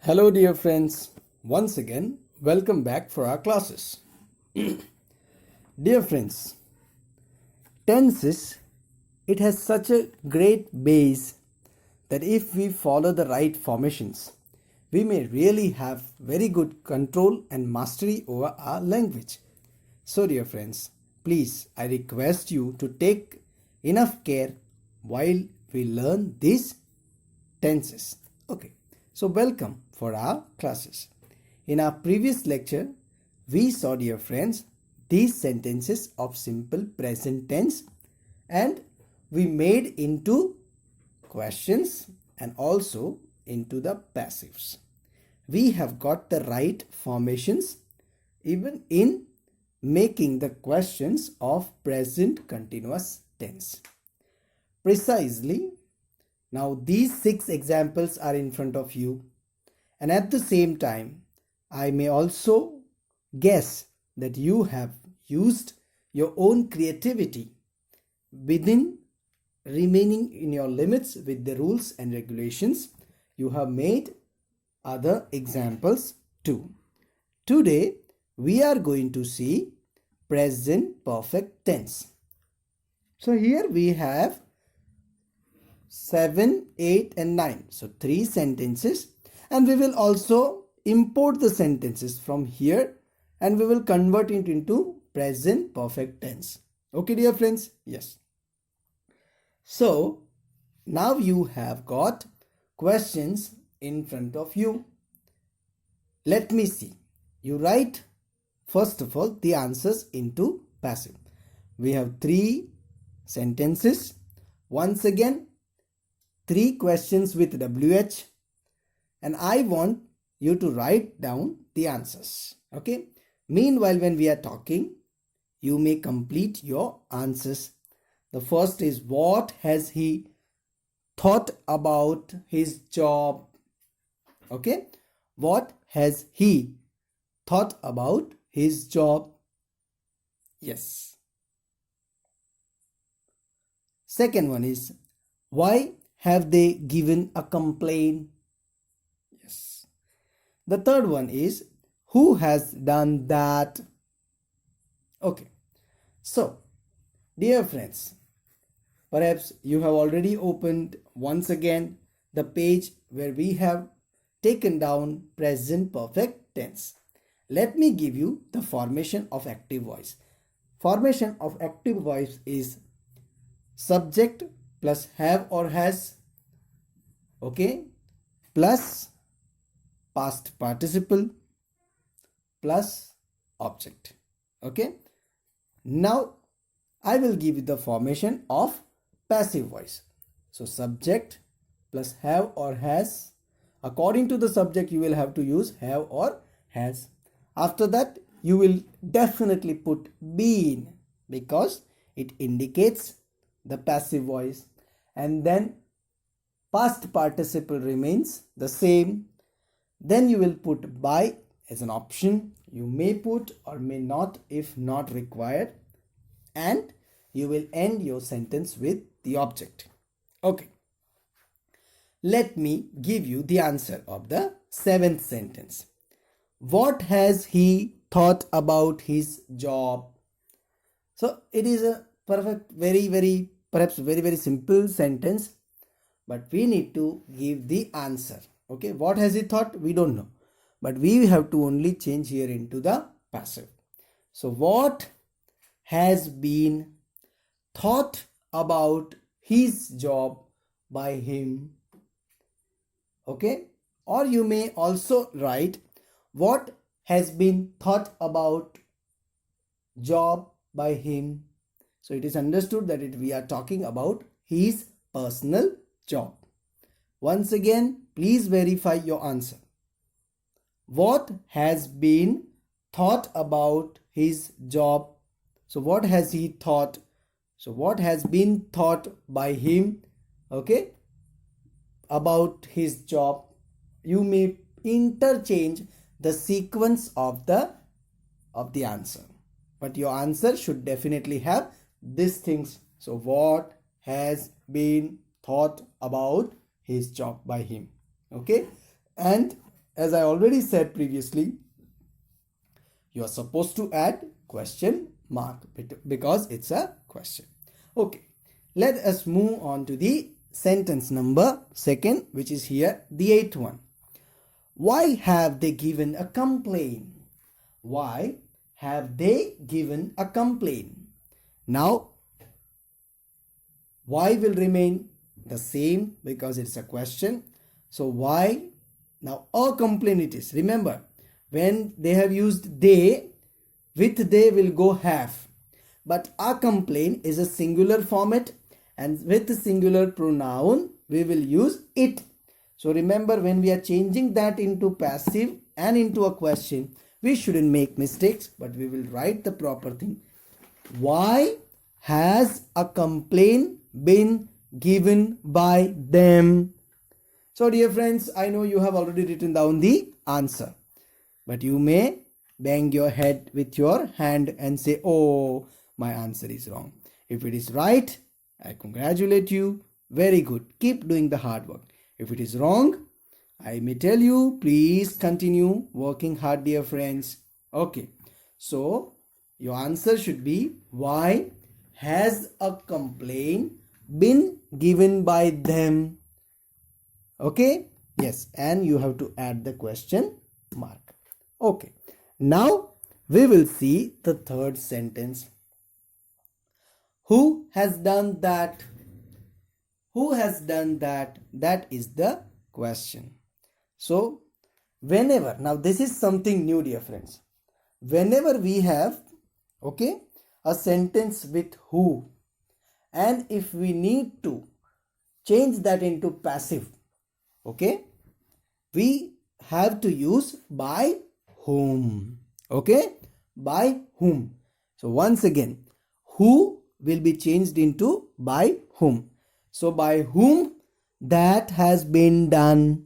Hello, dear friends. Once again, welcome back for our classes. Dear friends, tenses, it has such a great base that if we follow the right formations, we may really have very good control and mastery over our language. So, dear friends, please, I request you to take enough care while we learn these tenses. Okay, so welcome for our classes. In our previous lecture, we saw, dear friends, these sentences of simple present tense and we made into questions and also into the passives. We have got the right formations even in making the questions of present continuous tense. Precisely, now these 6 examples are in front of you, and at the same time I may also guess that you have used your own creativity within remaining in your limits with the rules and regulations. You have made other examples too. Today we are going to see present perfect tense. So here we have 7, 8 and 9. So 3 sentences, and we will also import the sentences from here and we will convert it into present perfect tense. Okay, dear friends? Yes. So now you have got questions in front of you. Let me see. You write first of all the answers into passive. We have 3 sentences. Once again, 3 questions with WH, and I want you to write down the answers. Okay. Meanwhile, when we are talking, you may complete your answers. The first is, what has he thought about his job? Okay. What has he thought about his job? Yes. Second one is, why have they given a complaint? Yes. The third one is, who has done that? Okay. So, dear friends, perhaps you have already opened once again the page where we have taken down present perfect tense. Let me give you the formation of active voice. Formation of active voice is subject plus have or has, okay, plus past participle plus object. Okay. Now I will give you the formation of passive voice. So subject plus have or has. According to the subject, you will have to use have or has. After that, you will definitely put been because it indicates the passive voice, and then past participle remains the same. Then you will put by as an option. You may put or may not if not required, and you will end your sentence with the object. Okay. Let me give you the answer of the 7th sentence. What has he thought about his job? So it is a perfect, perhaps very simple sentence, but we need to give the answer. Okay, what has he thought? We don't know, but we have to only change here into the passive. So what has been thought about his job by him? Okay, or you may also write, what has been thought about job by him. So it is understood that we are talking about his personal job. Once again, please verify your answer. What has been thought about his job? So what has he thought? So what has been thought by him, okay, about his job? You may interchange the sequence of the answer, but your answer should definitely have these things. So what has been thought about his job by him? Okay. And as I already said previously, you are supposed to add question mark because it's a question. Okay, let us move on to the sentence number 2, which is here the 8th one. Why have they given a complaint? Why have they given a complaint? Now, why will remain the same because it's a question. So why? Now a complaint it is. Remember, when they have used they, with they will go have. But a complaint is a singular format, and with the singular pronoun we will use it. So remember, when we are changing that into passive and into a question, we shouldn't make mistakes, but we will write the proper thing. Why has a complaint been given by them? So dear friends, I know you have already written down the answer, but you may bang your head with your hand and say, oh, my answer is wrong. If it is right, I congratulate you. Very good. Keep doing the hard work. If it is wrong, I may tell you, please continue working hard, dear friends. Okay. So your answer should be, why has a complaint been given by them? Okay. Yes. And you have to add the question mark. Okay. Now we will see the third sentence. Who has done that? Who has done that? That is the question. So whenever, now this is something new, dear friends. Whenever we have, okay, a sentence with who, and if we need to change that into passive, okay, we have to use by whom. Okay, by whom. So once again, who will be changed into by whom. So by whom that has been done.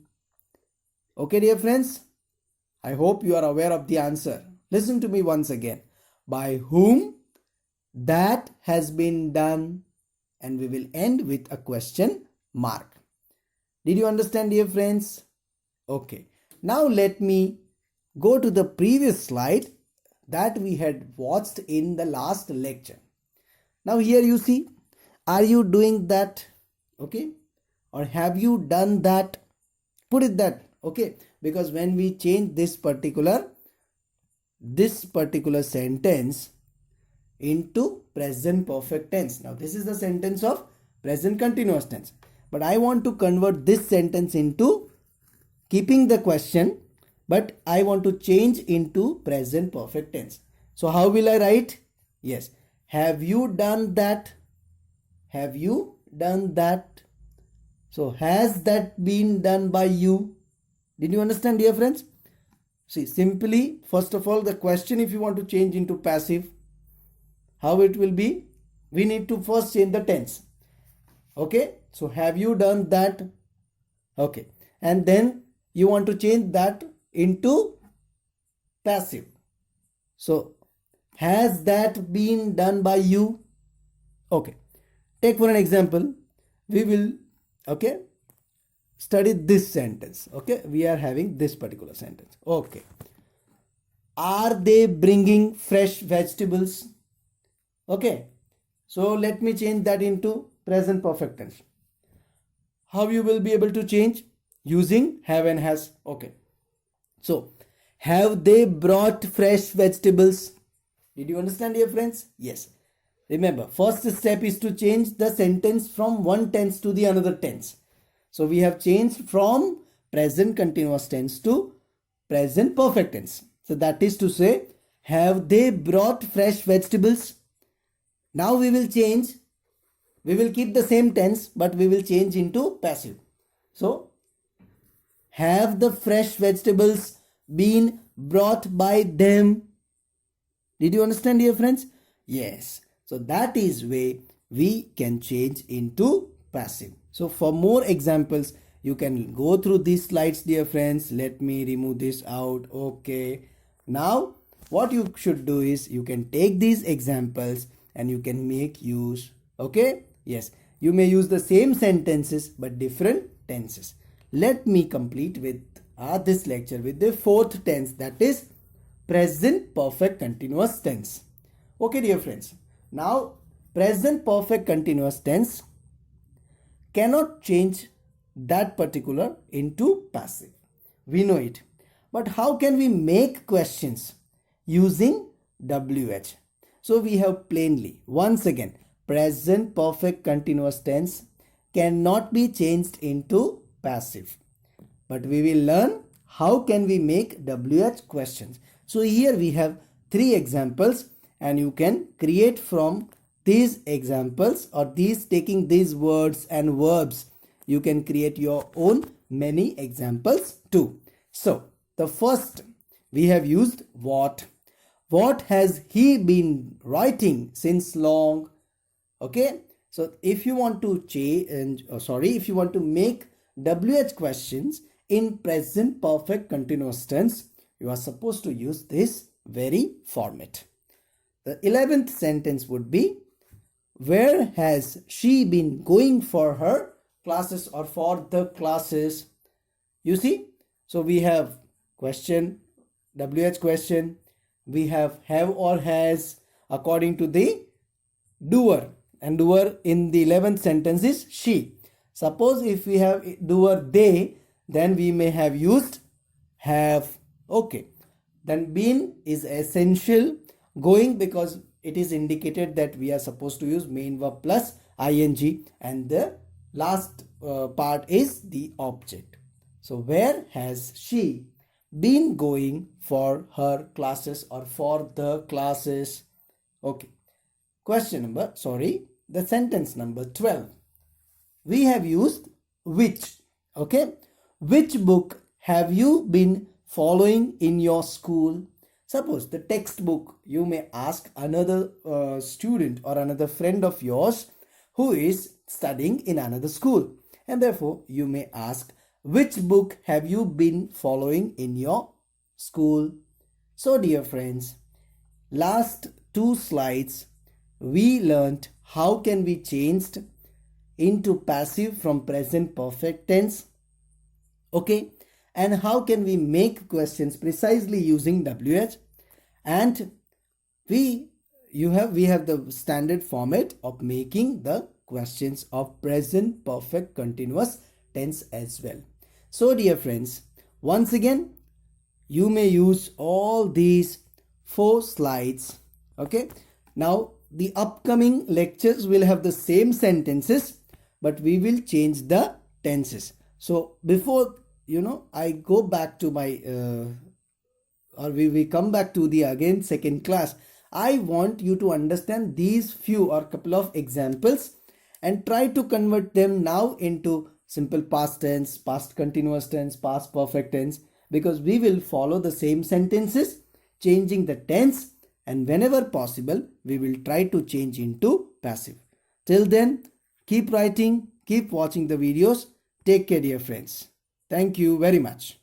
Okay, dear friends, I hope you are aware of the answer. Listen to me once again. By whom that has been done, and we will end with a question mark. Did you understand, dear friends? Okay. Now let me go to the previous slide that we had watched in the last lecture. Now here you see, are you doing that? Okay, or have you done that? Put it that, okay, because when we change this particular sentence into present perfect tense. Now this is the sentence of present continuous tense, but I want to convert this sentence into keeping the question, but I want to change into present perfect tense. So how will I write? Yes, have you done that? Have you done that? So has that been done by you? Did you understand, dear friends? See, simply, first of all, the question, if you want to change into passive, how it will be? We need to first change the tense. Okay, so have you done that? Okay, and then you want to change that into passive. So has that been done by you? Okay, take for an example, we will, okay, study this sentence. Okay, we are having this particular sentence. Okay, are they bringing fresh vegetables? Okay, so let me change that into present perfect tense. How you will be able to change? Using have and has. Okay, so have they brought fresh vegetables? Did you understand, dear friends? Yes. Remember, first step is to change the sentence from one tense to the another tense. So we have changed from present continuous tense to present perfect tense. So that is to say, have they brought fresh vegetables? Now we will change. We will keep the same tense, but we will change into passive. So, have the fresh vegetables been brought by them? Did you understand, dear friends? Yes. So that is way we can change into passive. So for more examples, you can go through these slides, dear friends. Let me remove this out. Okay. Now what you should do is you can take these examples and you can make use. Okay. Yes. You may use the same sentences but different tenses. Let me complete with this lecture with the fourth tense, that is present perfect continuous tense. Okay, dear friends. Now, present perfect continuous tense cannot change that particular into passive. We know it. But how can we make questions using WH? So we have plainly, once again, present perfect continuous tense cannot be changed into passive. But we will learn how can we make WH questions. So here we have 3 examples, and you can create from these examples, or these taking these words and verbs, you can create your own many examples too. So the first, we have used what. What has he been writing since long? Okay, so if you want to change, if you want to make WH questions in present perfect continuous tense, you are supposed to use this very format. The 11th sentence would be, where has she been going for her classes or for the classes? You see, so we have question, WH question, we have or has according to the doer, and doer in the 11th sentence is she. Suppose if we have doer they, then we may have used have. Okay, then been is essential, going because it is indicated that we are supposed to use main verb plus ing, and the last part is the object. So where has she been going for her classes or for the classes? Okay, the sentence number 12, we have used which. Okay, which book have you been following in your school? Suppose the textbook, you may ask another student or another friend of yours who is studying in another school, and therefore you may ask, which book have you been following in your school? So dear friends, last 2 slides we learnt how can we change into passive from present perfect tense. Okay, and how can we make questions precisely using WH, and we have the standard format of making the questions of present perfect continuous tense as well. So dear friends, once again you may use all these 4 slides. Okay, now the upcoming lectures will have the same sentences, but we will change the tenses. So before I go back to my or we come back to the again second class, I want you to understand these few or couple of examples and try to convert them now into simple past tense, past continuous tense, past perfect tense, because we will follow the same sentences, changing the tense, and whenever possible we will try to change into passive. Till then, keep writing, keep watching the videos. Take care, dear friends. Thank you very much.